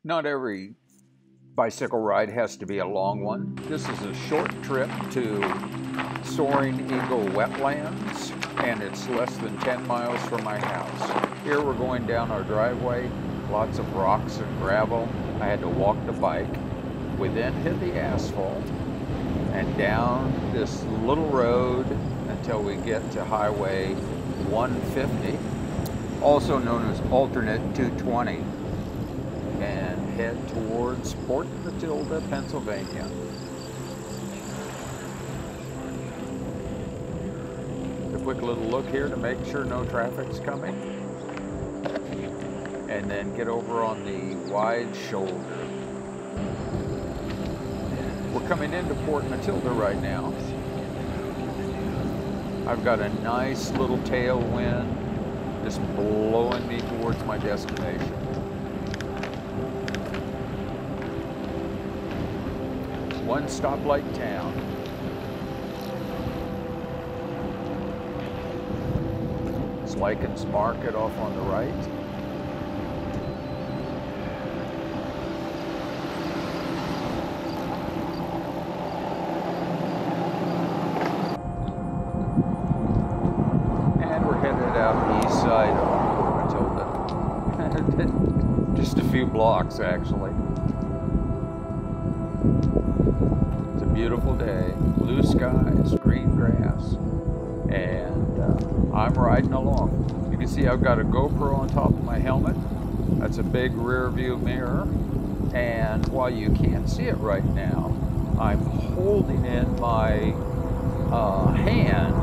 Not every bicycle ride has to be a long one. This is a short trip to Soaring Eagle Wetlands, and it's less than 10 miles from my house. Here we're going down our driveway, lots of rocks and gravel. I had to walk the bike. We then hit the asphalt and down this little road until we get to Highway 150, also known as alternate 220. And head towards Port Matilda, Pennsylvania. A quick little look here to make sure no traffic's coming. And then get over on the wide shoulder. We're coming into Port Matilda right now. I've got a nice little tailwind just blowing me towards my destination. One stoplight town. It's Lycan's Market off on the right. And we're headed out east side of Port Matilda. Just a few blocks, actually. Beautiful day, blue skies, green grass, and I'm riding along. You can see I've got a GoPro on top of my helmet. That's a big rear view mirror, and while you can't see it right now, I'm holding in my hand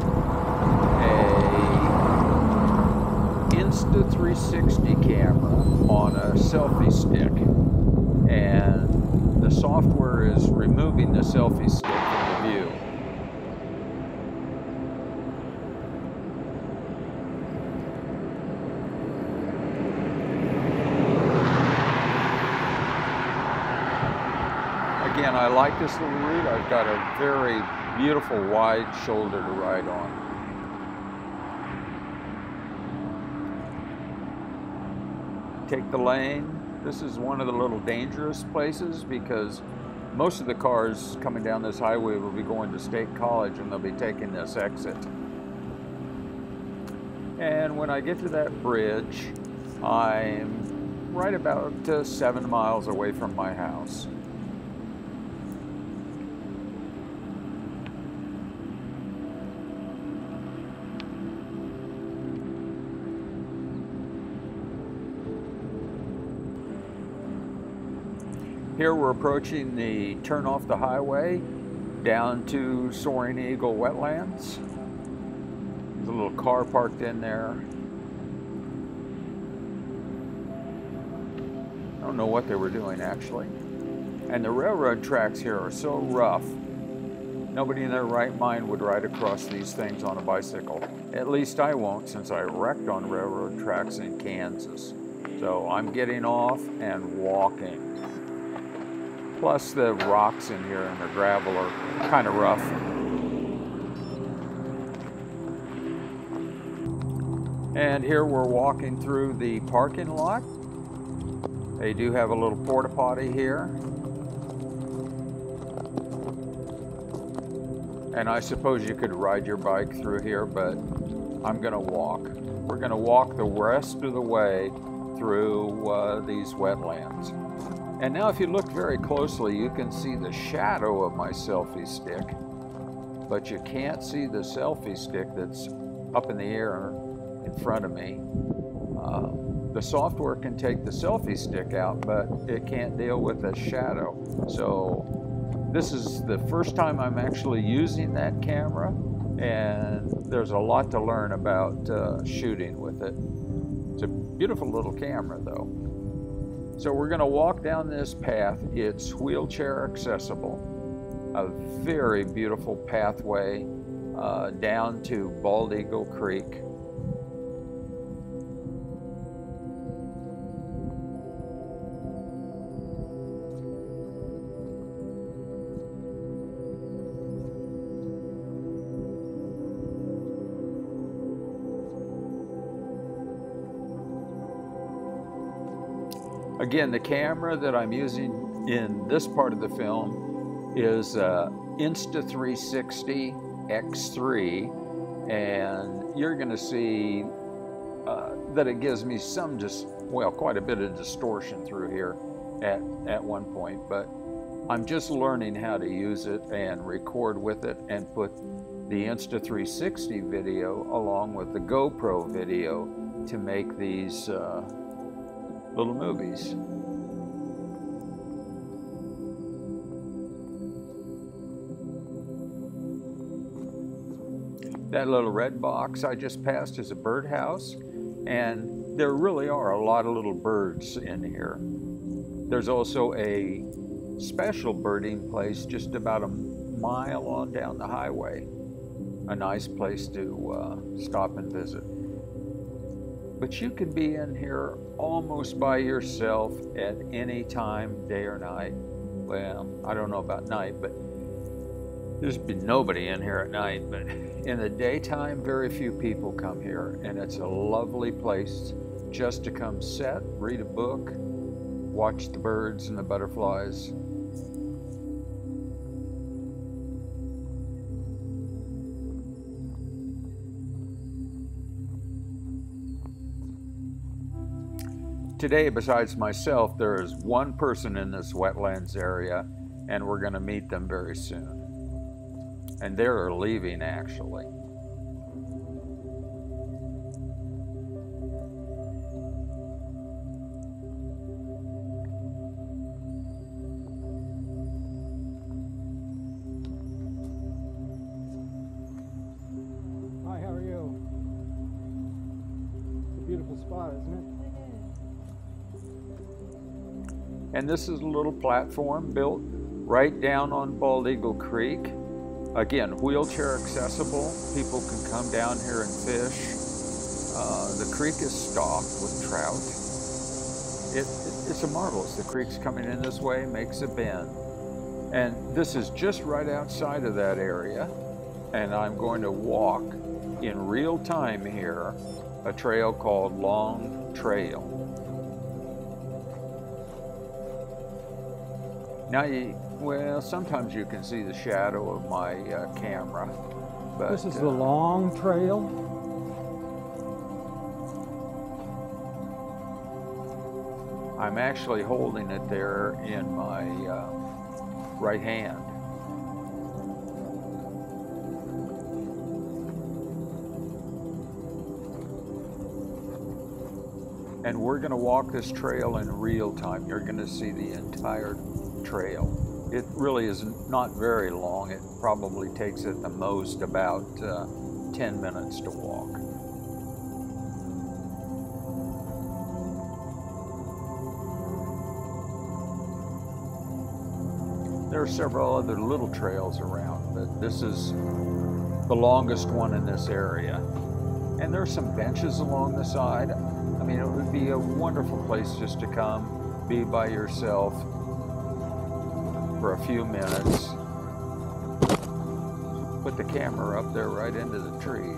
a Insta 360 camera on a selfie stick, and the software is removing the selfie stick from the view. Again, I like this little route. I've got a very beautiful wide shoulder to ride on. Take the lane. This is one of the little dangerous places because most of the cars coming down this highway will be going to State College and they'll be taking this exit. And when I get to that bridge, I'm right about 7 miles away from my house. Here we're approaching the turn off the highway down to Soaring Eagle Wetlands. There's a little car parked in there. I don't know what they were doing actually. And the railroad tracks here are so rough, nobody in their right mind would ride across these things on a bicycle. At least I won't, since I wrecked on railroad tracks in Kansas. So I'm getting off and walking. Plus the rocks in here and the gravel are kind of rough. And here we're walking through the parking lot. They do have a little porta potty here. And I suppose you could ride your bike through here, but I'm gonna walk. We're gonna walk the rest of the way through these wetlands. And now if you look very closely, you can see the shadow of my selfie stick, but you can't see the selfie stick that's up in the air in front of me. The software can take the selfie stick out, but it can't deal with the shadow. So this is the first time I'm actually using that camera, and there's a lot to learn about shooting with it. It's a beautiful little camera though. So we're going to walk down this path. It's wheelchair accessible. A very beautiful pathway down to Bald Eagle Creek. Again, the camera that I'm using in this part of the film is Insta 360 X3, and you're going to see that it gives me quite a bit of distortion through here at one point, but I'm just learning how to use it and record with it and put the Insta 360 video along with the GoPro video to make these little movies. That little red box I just passed is a birdhouse, and there really are a lot of little birds in here. There's also a special birding place just about a mile on down the highway. A nice place to stop and visit. But you can be in here almost by yourself at any time, day or night. Well, I don't know about night, but there's been nobody in here at night. But in the daytime, very few people come here, and it's a lovely place just to come sit, read a book, watch the birds and the butterflies. Today, besides myself, there is one person in this wetlands area, and we're going to meet them very soon. And they're leaving, actually. Hi, how are you? It's a beautiful spot, isn't it? And this is a little platform built right down on Bald Eagle Creek. Again, wheelchair accessible. People can come down here and fish. The creek is stocked with trout. It's a marvelous. The creek's coming in this way, makes a bend. And this is just right outside of that area. And I'm going to walk in real time here a trail called Long Trail. Now, sometimes you can see the shadow of my camera. But, this is the Long Trail. I'm actually holding it there in my right hand. And we're going to walk this trail in real time. You're going to see the entire trail. It really is not very long. It probably takes at the most about 10 minutes to walk. There are several other little trails around, but this is the longest one in this area. And there are some benches along the side. I mean, it would be a wonderful place just to come, be by yourself for a few minutes. Put the camera up there right into the tree.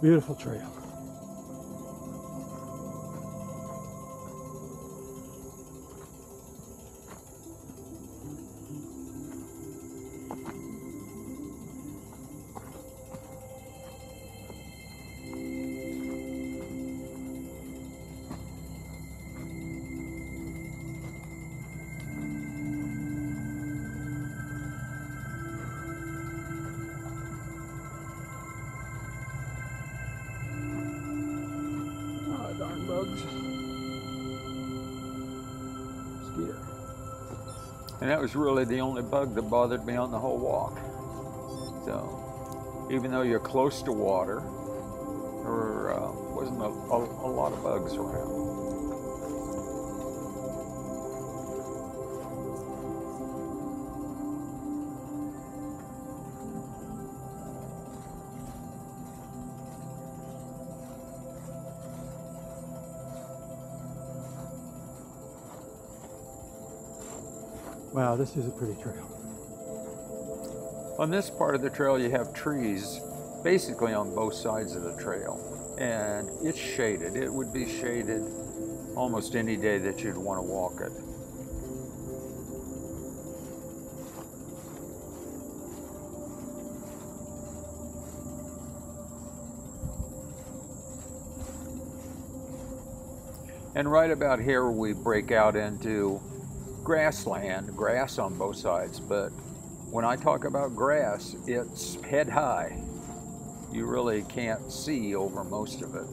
Beautiful trail. Darn bugs. Mosquito. And that was really the only bug that bothered me on the whole walk. So, even though you're close to water, or wasn't a lot of bugs around. Wow, this is a pretty trail. On this part of the trail, you have trees basically on both sides of the trail, and it's shaded. It would be shaded almost any day that you'd want to walk it. And right about here, we break out into grassland, grass on both sides, but when I talk about grass, it's head high. You really can't see over most of it.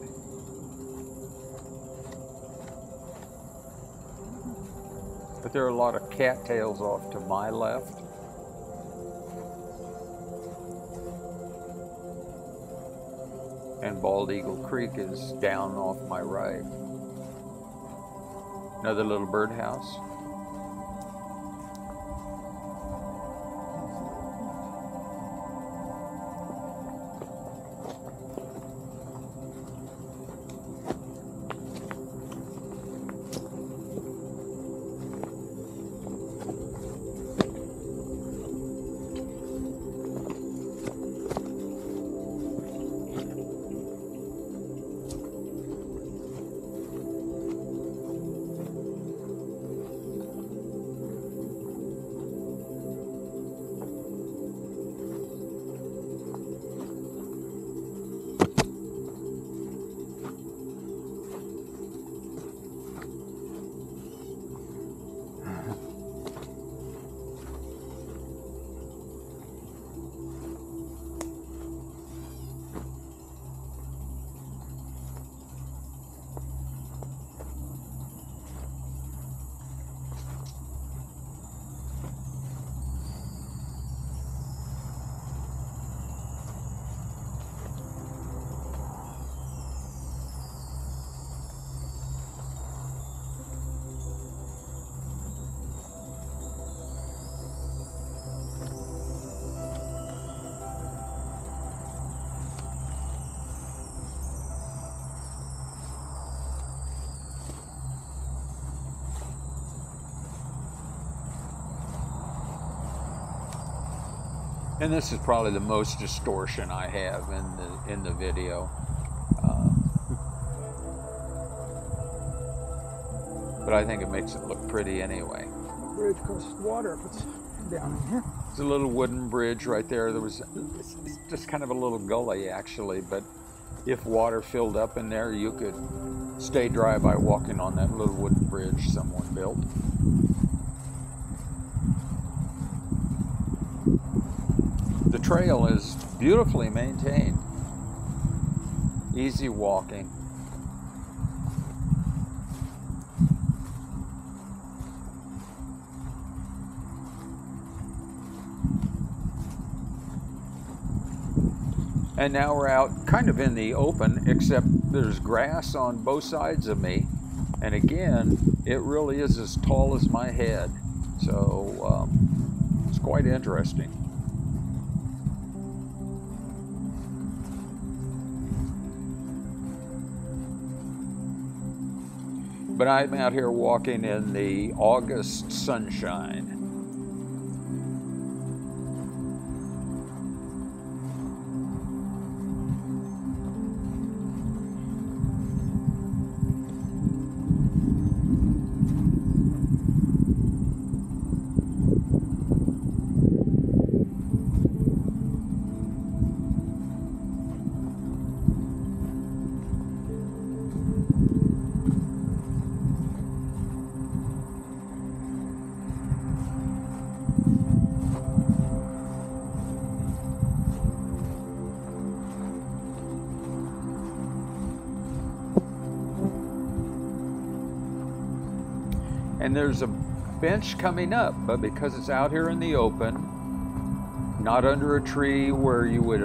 But there are a lot of cattails off to my left. And Bald Eagle Creek is down off my right. Another little birdhouse. And this is probably the most distortion I have in the video. But I think it makes it look pretty anyway. Bridge across the water if it's down in here. There's a little wooden bridge right there. It's just kind of a little gully actually, but if water filled up in there, you could stay dry by walking on that little wooden bridge someone built. The trail is beautifully maintained, easy walking. And now we're out kind of in the open, except there's grass on both sides of me. And again, it really is as tall as my head. So it's quite interesting. But I'm out here walking in the August sunshine. And there's a bench coming up, but because it's out here in the open, not under a tree where you would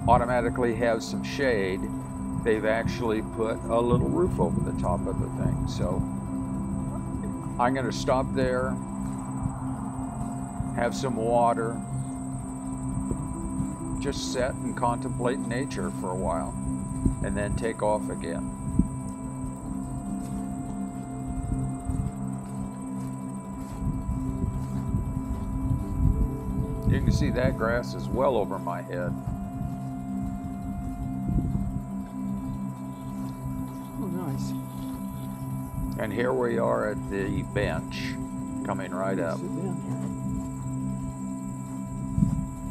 automatically have some shade, they've actually put a little roof over the top of the thing. So I'm going to stop there, have some water, just sit and contemplate nature for a while, and then take off again. You can see that grass is well over my head. Oh, nice. And here we are at the bench, coming right up. Sit down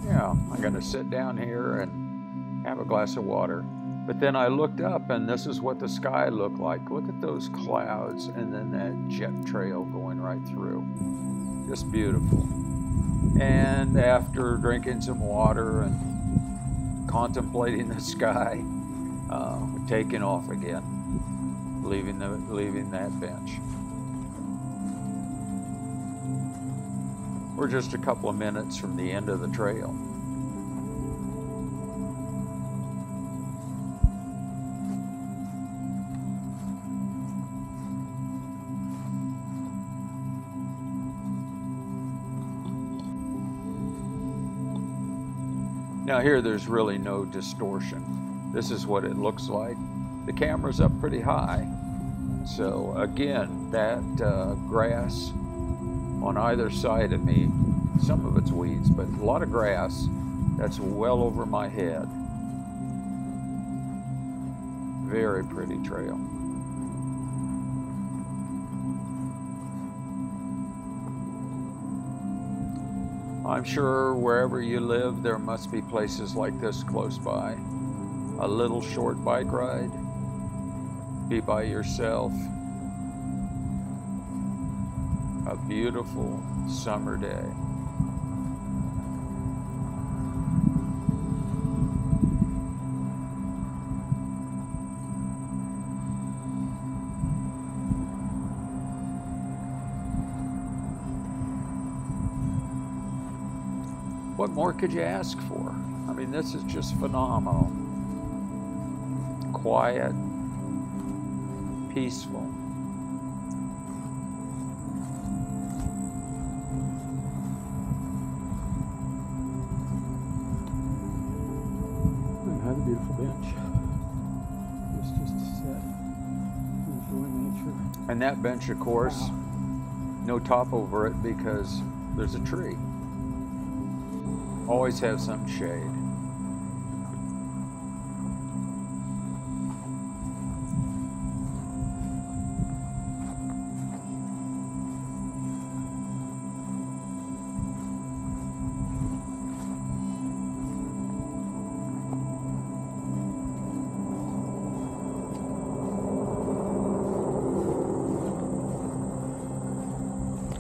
Yeah, I'm gonna sit down here and have a glass of water. But then I looked up and this is what the sky looked like. Look at those clouds and then that jet trail going right through. Just beautiful. And after drinking some water and contemplating the sky, we're taking off again, leaving that bench. We're just a couple of minutes from the end of the trail. Now here there's really no distortion. This is what it looks like. The camera's up pretty high. So again, that grass on either side of me, some of it's weeds, but a lot of grass, that's well over my head. Very pretty trail. I'm sure wherever you live, there must be places like this close by. A little short bike ride, be by yourself. A beautiful summer day. What more could you ask for? I mean, this is just phenomenal. Quiet, peaceful. Another beautiful bench. Just to sit, enjoy nature. And that bench, of course, Wow. no top over it because there's a tree. Always have some shade.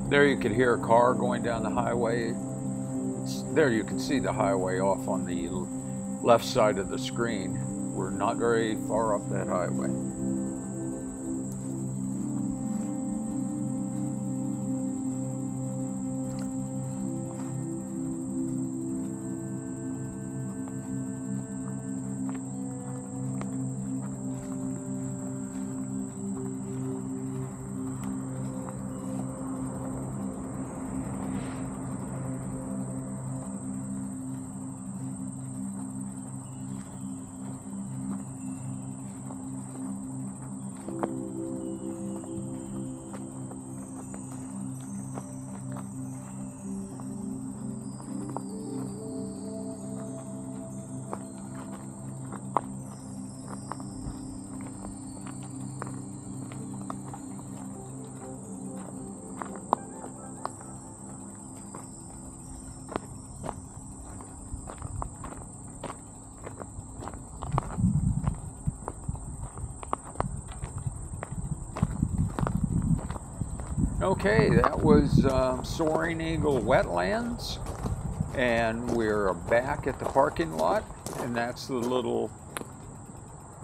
There you could hear a car going down the highway. There you can see the highway off on the left side of the screen. We're not very far up that highway. Okay, that was Soaring Eagle Wetlands, and we're back at the parking lot, and that's the little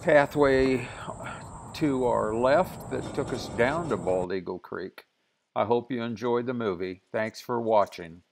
pathway to our left that took us down to Bald Eagle Creek. I hope you enjoyed the movie. Thanks for watching.